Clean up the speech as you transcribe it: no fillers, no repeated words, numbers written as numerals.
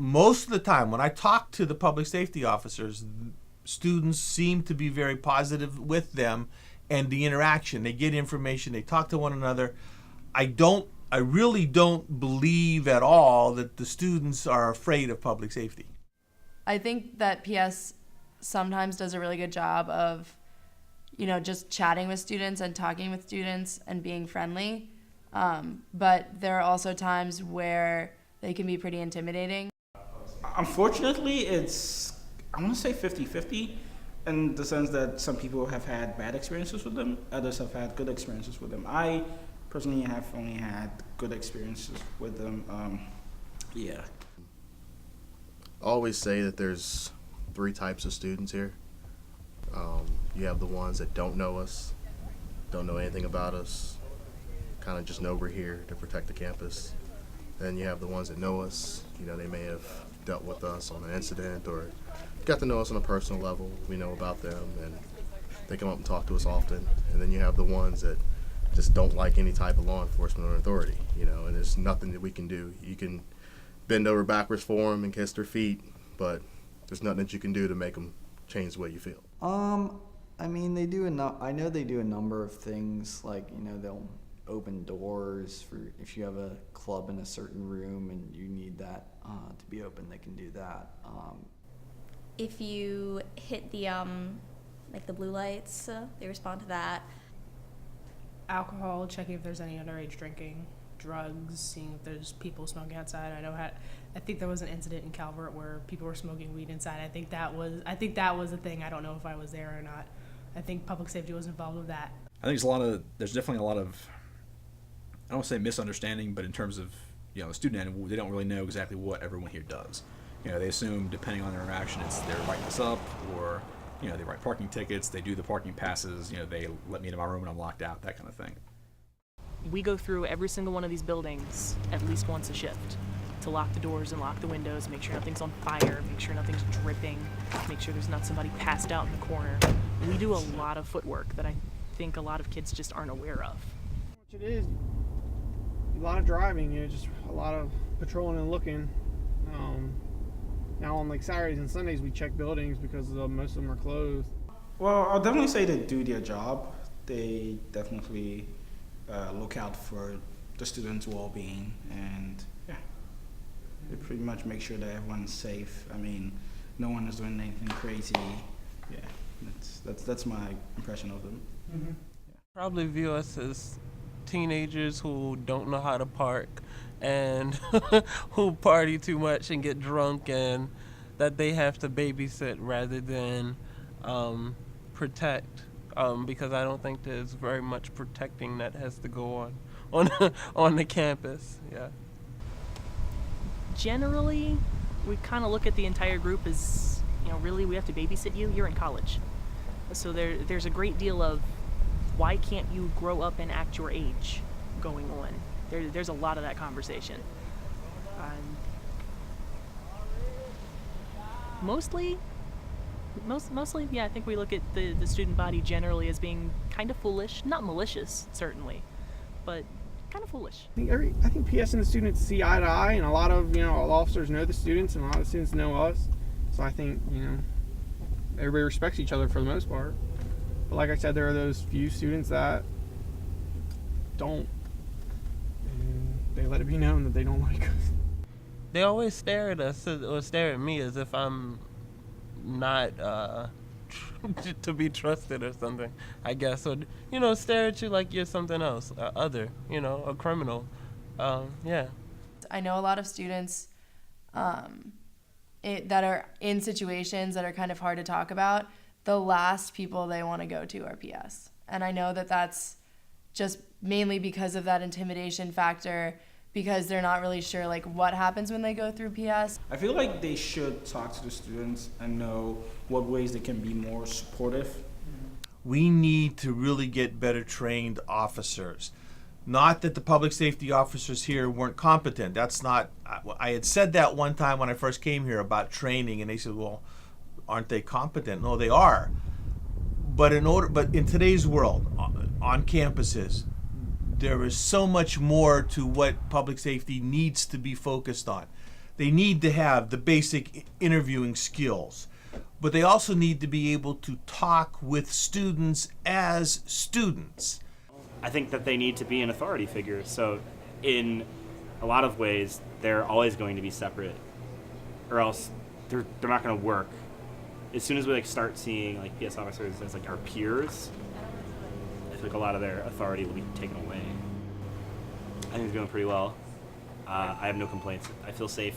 most of the time when I talk to the public safety officers, students seem to be very positive with them and the interaction. They get information, they talk to one another. I really don't believe at all that the students are afraid of public safety. I think that PS sometimes does a really good job of, just chatting with students and talking with students and being friendly. But there are also times where they can be pretty intimidating. Unfortunately, I want to say 50-50 in the sense that some people have had bad experiences with them, others have had good experiences with them. I personally have only had good experiences with them. Yeah. I always say that there's 3 types of students here. You have the ones that don't know us, don't know anything about us, kind of just know we're here to protect the campus. Then you have the ones that know us. They may have dealt with us on an incident or got to know us on a personal level. We know about them and they come up and talk to us often. And then you have the ones that just don't like any type of law enforcement or authority, and there's nothing that we can do. You can bend over backwards for them and kiss their feet, but there's nothing that you can do to make them change the way you feel. I mean, they do I know they do a number of things, like, they'll open doors for if you have a club in a certain room and you need that to be open, they can do that. If you hit the like the blue lights, they respond to that. Alcohol, checking if there's any underage drinking, drugs, seeing if there's people smoking outside. I think there was an incident in Calvert where people were smoking weed inside. I think that was a thing. I don't know if I was there or not. I think public safety was involved with that. I think there's definitely a lot of, I don't want to say misunderstanding, but in terms of, the student end, they don't really know exactly what everyone here does. They assume, depending on their interaction, they're writing this up, or, they write parking tickets, they do the parking passes, they let me into my room and I'm locked out, that kind of thing. We go through every single one of these buildings at least once a shift to lock the doors and lock the windows, make sure nothing's on fire, make sure nothing's dripping, make sure there's not somebody passed out in the corner. We do a lot of footwork that I think a lot of kids just aren't aware of. It is a lot of driving, just a lot of patrolling and looking. Now on Saturdays and Sundays we check buildings because most of them are closed. Well, I'll definitely say they do their job. They definitely look out for the students' well-being, and they pretty much make sure that everyone's safe. I mean, no one is doing anything crazy. Yeah, that's my impression of them. Mm-hmm. Yeah. Probably view us as teenagers who don't know how to park and who party too much and get drunk, and that they have to babysit rather than protect, because I don't think there's very much protecting that has to go on the campus. Yeah. Generally, we kind of look at the entire group as, really we have to babysit you, you're in college. So there's a great deal of why can't you grow up and act your age going on. There's a lot of that conversation. Mostly, yeah, I think we look at the student body generally as being kind of foolish, not malicious, certainly, but kind of foolish. I think PS and the students see eye to eye, and a lot of, all officers know the students, and a lot of students know us. So I think, everybody respects each other for the most part. But like I said, there are those few students that don't, and they let it be known that they don't like us. They always stare at us or stare at me as if I'm not to be trusted or something, I guess. Or, stare at you like you're something else, a criminal. Yeah. I know a lot of students that are in situations that are kind of hard to talk about. The last people they want to go to are PS. And I know that that's just mainly because of that intimidation factor, because they're not really sure what happens when they go through PS. I feel like they should talk to the students and know what ways they can be more supportive. We need to really get better trained officers. Not that the public safety officers here weren't competent. That's not, I had said that one time when I first came here about training, and they said, well, aren't they competent? No, they are. But in today's world, on campuses, there is so much more to what public safety needs to be focused on. They need to have the basic interviewing skills, but they also need to be able to talk with students as students. I think that they need to be an authority figure. So in a lot of ways, they're always going to be separate, or else they're not going to work. As soon as we start seeing PS officers as our peers, I feel like a lot of their authority will be taken away. I think it's going pretty well. I have no complaints. I feel safe